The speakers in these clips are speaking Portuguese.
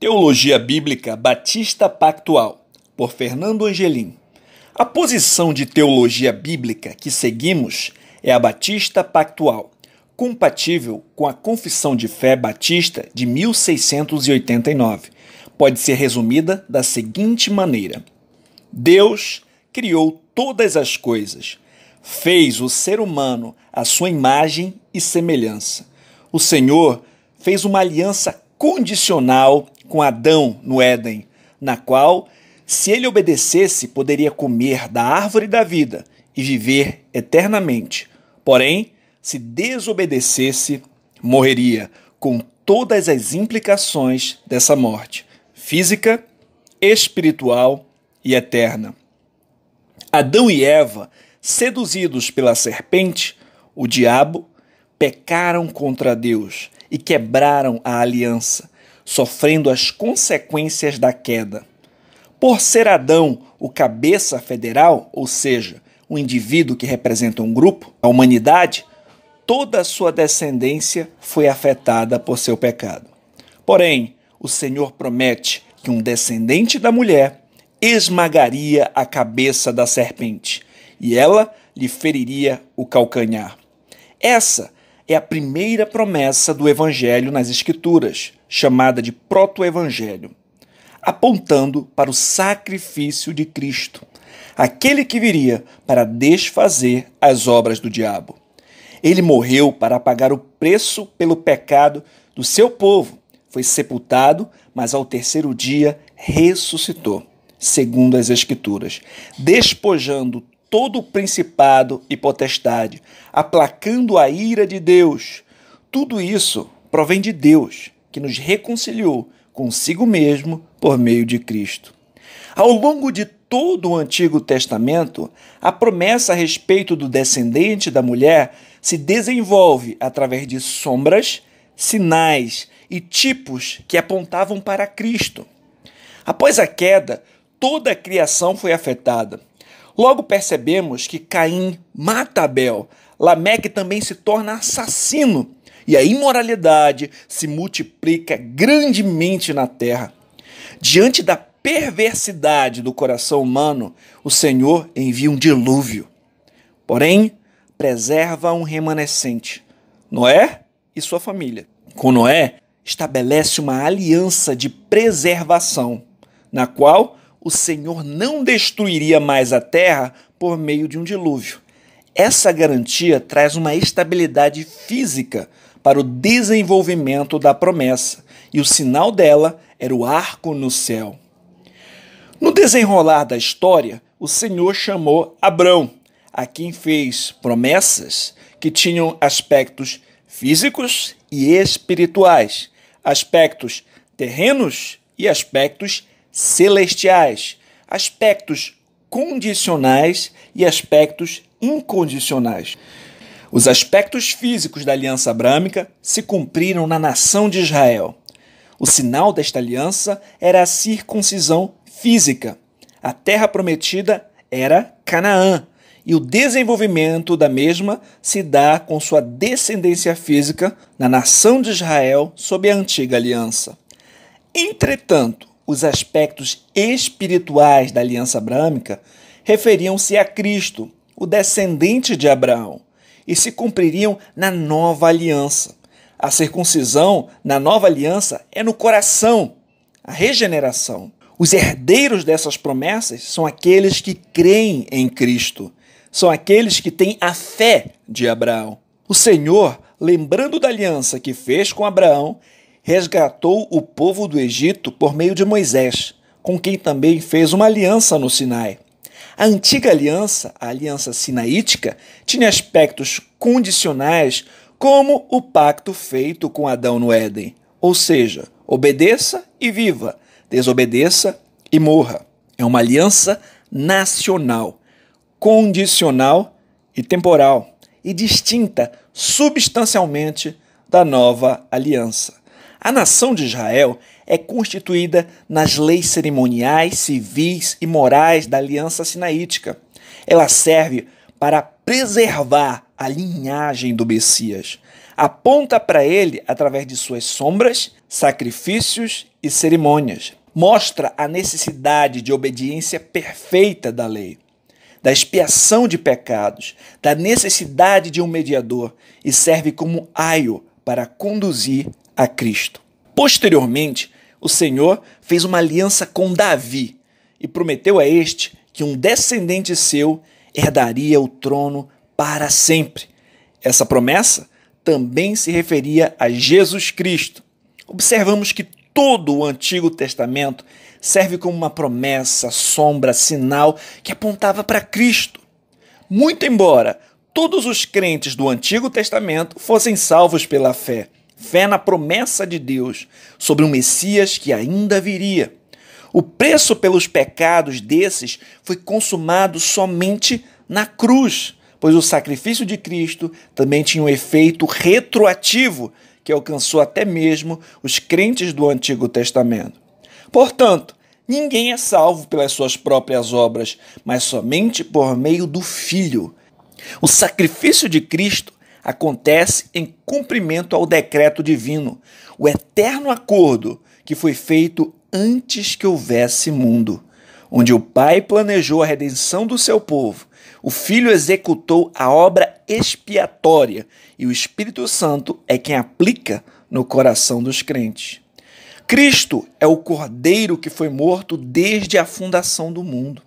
Teologia Bíblica Batista Pactual, por Fernando Angelim. A posição de teologia bíblica que seguimos é a Batista Pactual, compatível com a Confissão de Fé Batista de 1689. Pode ser resumida da seguinte maneira: Deus criou todas as coisas, fez o ser humano à sua imagem e semelhança. O Senhor fez uma aliança condicional com Adão no Éden, na qual, se ele obedecesse, poderia comer da árvore da vida e viver eternamente. Porém, se desobedecesse, morreria, com todas as implicações dessa morte, física, espiritual e eterna. Adão e Eva, seduzidos pela serpente, o diabo, pecaram contra Deus e quebraram a aliança, sofrendo as consequências da queda. Por ser Adão o cabeça federal, ou seja, o indivíduo que representa um grupo, a humanidade, toda a sua descendência foi afetada por seu pecado. Porém, o Senhor promete que um descendente da mulher esmagaria a cabeça da serpente e ela lhe feriria o calcanhar. Essa é a primeira promessa do Evangelho nas Escrituras, chamada de proto-evangelho, apontando para o sacrifício de Cristo, aquele que viria para desfazer as obras do diabo. Ele morreu para pagar o preço pelo pecado do seu povo, foi sepultado, mas ao terceiro dia ressuscitou, segundo as Escrituras, despojando todo o principado e potestade, aplacando a ira de Deus. Tudo isso provém de Deus, que nos reconciliou consigo mesmo por meio de Cristo. Ao longo de todo o Antigo Testamento, a promessa a respeito do descendente da mulher se desenvolve através de sombras, sinais e tipos que apontavam para Cristo. Após a queda, toda a criação foi afetada. Logo percebemos que Caim mata Abel, Lameque também se torna assassino e a imoralidade se multiplica grandemente na terra. Diante da perversidade do coração humano, o Senhor envia um dilúvio. Porém, preserva um remanescente, Noé e sua família. Com Noé, estabelece uma aliança de preservação, na qual o Senhor não destruiria mais a terra por meio de um dilúvio. Essa garantia traz uma estabilidade física para o desenvolvimento da promessa, e o sinal dela era o arco no céu. No desenrolar da história, o Senhor chamou Abrão, a quem fez promessas que tinham aspectos físicos e espirituais, aspectos terrenos e aspectos celestiais, aspectos condicionais e aspectos incondicionais. Os aspectos físicos da aliança abrâmica se cumpriram na nação de Israel. O sinal desta aliança era a circuncisão física. A terra prometida era Canaã, e o desenvolvimento da mesma se dá com sua descendência física na nação de Israel sob a antiga aliança. Entretanto, os aspectos espirituais da aliança abrâmica referiam-se a Cristo, o descendente de Abraão, e se cumpririam na nova aliança. A circuncisão na nova aliança é no coração, a regeneração. Os herdeiros dessas promessas são aqueles que creem em Cristo, são aqueles que têm a fé de Abraão. O Senhor, lembrando da aliança que fez com Abraão, resgatou o povo do Egito por meio de Moisés, com quem também fez uma aliança no Sinai. A antiga aliança, a aliança sinaítica, tinha aspectos condicionais como o pacto feito com Adão no Éden, ou seja, obedeça e viva, desobedeça e morra. É uma aliança nacional, condicional e temporal, e distinta substancialmente da nova aliança. A nação de Israel é constituída nas leis cerimoniais, civis e morais da aliança sinaítica. Ela serve para preservar a linhagem do Messias. Aponta para ele através de suas sombras, sacrifícios e cerimônias. Mostra a necessidade de obediência perfeita da lei, da expiação de pecados, da necessidade de um mediador e serve como aio para conduzir a Cristo. Posteriormente, o Senhor fez uma aliança com Davi e prometeu a este que um descendente seu herdaria o trono para sempre. Essa promessa também se referia a Jesus Cristo. Observamos que todo o Antigo Testamento serve como uma promessa, sombra, sinal que apontava para Cristo. Muito embora todos os crentes do Antigo Testamento fossem salvos pela fé na promessa de Deus sobre um Messias que ainda viria. O preço pelos pecados desses foi consumado somente na cruz, pois o sacrifício de Cristo também tinha um efeito retroativo que alcançou até mesmo os crentes do Antigo Testamento. Portanto, ninguém é salvo pelas suas próprias obras, mas somente por meio do Filho. O sacrifício de Cristo acontece em cumprimento ao decreto divino, o eterno acordo que foi feito antes que houvesse mundo, onde o Pai planejou a redenção do seu povo, o Filho executou a obra expiatória e o Espírito Santo é quem aplica no coração dos crentes. Cristo é o Cordeiro que foi morto desde a fundação do mundo.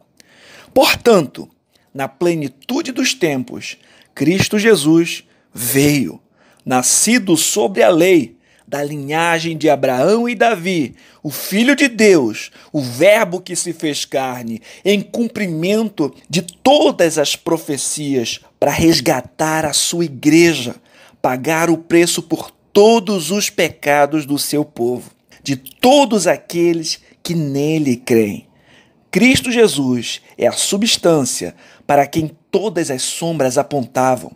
Portanto, na plenitude dos tempos, Cristo Jesus veio, nascido sobre a lei, da linhagem de Abraão e Davi, o Filho de Deus, o Verbo que se fez carne, em cumprimento de todas as profecias, para resgatar a sua igreja, pagar o preço por todos os pecados do seu povo, de todos aqueles que nele creem. Cristo Jesus é a substância para quem todas as sombras apontavam.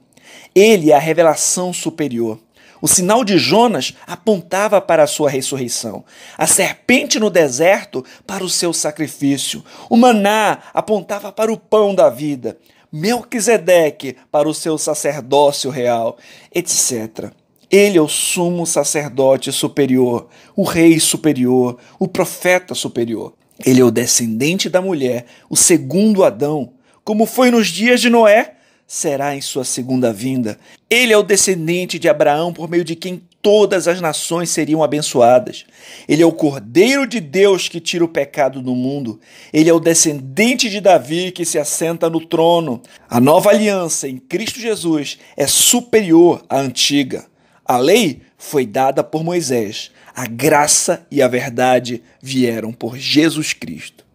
Ele é a revelação superior. O sinal de Jonas apontava para a sua ressurreição. A serpente no deserto para o seu sacrifício. O maná apontava para o pão da vida. Melquisedeque para o seu sacerdócio real, etc. Ele é o sumo sacerdote superior, o rei superior, o profeta superior. Ele é o descendente da mulher, o segundo Adão. Como foi nos dias de Noé, será em sua segunda vinda. Ele é o descendente de Abraão, por meio de quem todas as nações seriam abençoadas. Ele é o Cordeiro de Deus que tira o pecado do mundo. Ele é o descendente de Davi que se assenta no trono. A nova aliança em Cristo Jesus é superior à antiga. A lei foi dada por Moisés. A graça e a verdade vieram por Jesus Cristo.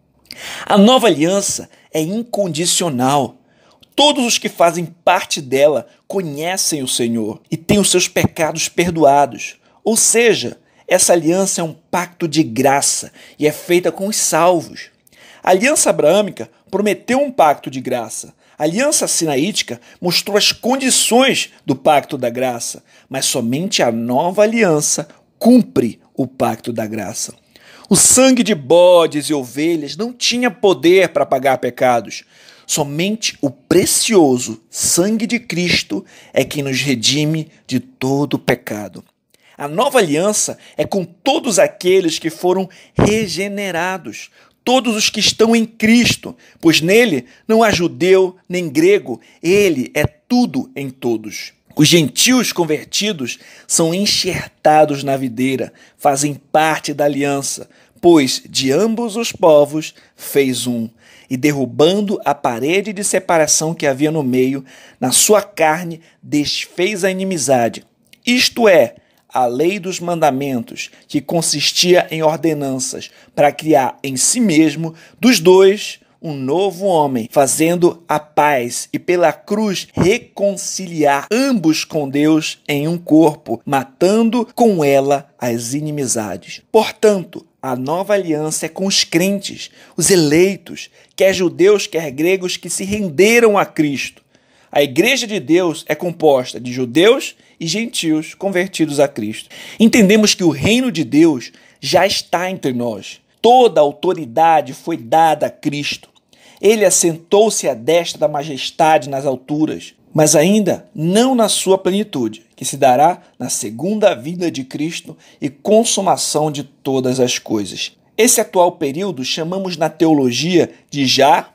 A nova aliança é incondicional. Todos os que fazem parte dela conhecem o Senhor e têm os seus pecados perdoados. Ou seja, essa aliança é um pacto de graça e é feita com os salvos. A aliança abraâmica prometeu um pacto de graça. A aliança sinaítica mostrou as condições do pacto da graça, mas somente a nova aliança cumpre o pacto da graça. O sangue de bodes e ovelhas não tinha poder para pagar pecados. Somente o precioso sangue de Cristo é quem nos redime de todo pecado. A nova aliança é com todos aqueles que foram regenerados, todos os que estão em Cristo, pois nele não há judeu nem grego, ele é tudo em todos. Os gentios convertidos são enxertados na videira, fazem parte da aliança, pois de ambos os povos fez um, e derrubando a parede de separação que havia no meio, na sua carne desfez a inimizade. Isto é, a lei dos mandamentos, que consistia em ordenanças, para criar em si mesmo dos dois um novo homem, fazendo a paz e pela cruz reconciliar ambos com Deus em um corpo, matando com ela as inimizades. Portanto, a nova aliança é com os crentes, os eleitos, quer judeus, quer gregos que se renderam a Cristo. A igreja de Deus é composta de judeus e gentios convertidos a Cristo. Entendemos que o reino de Deus já está entre nós. Toda a autoridade foi dada a Cristo. Ele assentou-se à destra da majestade nas alturas, mas ainda não na sua plenitude. que se dará na segunda vinda de Cristo e consumação de todas as coisas. Esse atual período chamamos na teologia de já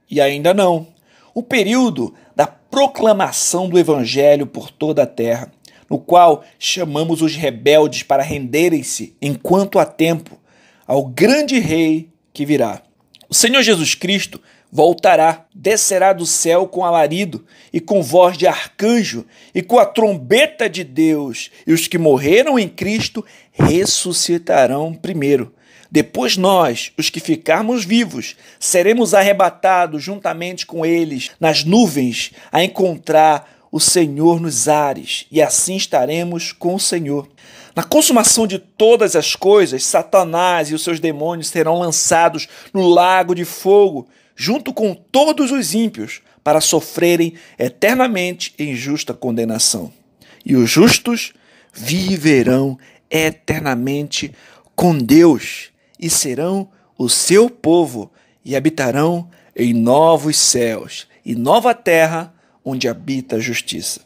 e ainda não. O período da proclamação do Evangelho por toda a terra, no qual chamamos os rebeldes para renderem-se, enquanto há tempo, ao grande Rei que virá. O Senhor Jesus Cristo voltará, descerá do céu com alarido e com voz de arcanjo e com a trombeta de Deus, e os que morreram em Cristo ressuscitarão primeiro. Depois nós, os que ficarmos vivos, seremos arrebatados juntamente com eles nas nuvens a encontrar o Senhor nos ares, e assim estaremos com o Senhor. Na consumação de todas as coisas, Satanás e os seus demônios serão lançados no lago de fogo, junto com todos os ímpios, para sofrerem eternamente em justa condenação. E os justos viverão eternamente com Deus, e serão o seu povo, e habitarão em novos céus e nova terra, onde habita a justiça.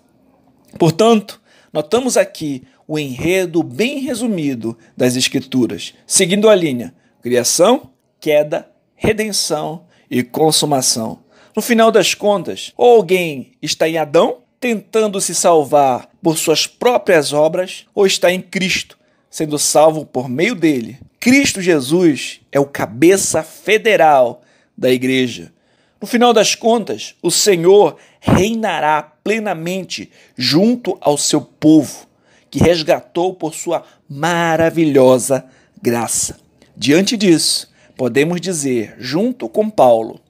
Portanto, notamos aqui o enredo bem resumido das Escrituras, seguindo a linha: criação, queda, redenção e consumação. No final das contas, ou alguém está em Adão, tentando se salvar por suas próprias obras, ou está em Cristo, sendo salvo por meio dele. Cristo Jesus é o cabeça federal da igreja. No final das contas, o Senhor reinará plenamente junto ao seu povo, que resgatou por sua maravilhosa graça. Diante disso, podemos dizer, junto com Paulo: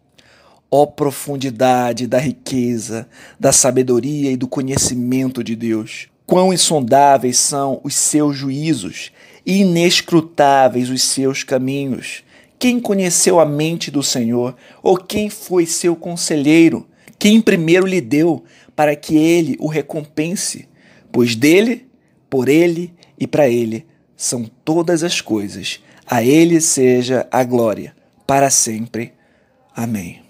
ó profundidade da riqueza, da sabedoria e do conhecimento de Deus! Quão insondáveis são os seus juízos e inescrutáveis os seus caminhos! Quem conheceu a mente do Senhor? Ou quem foi seu conselheiro? Quem primeiro lhe deu, para que ele o recompense? Pois dele, por ele e para ele são todas as coisas. A ele seja a glória, para sempre. Amém.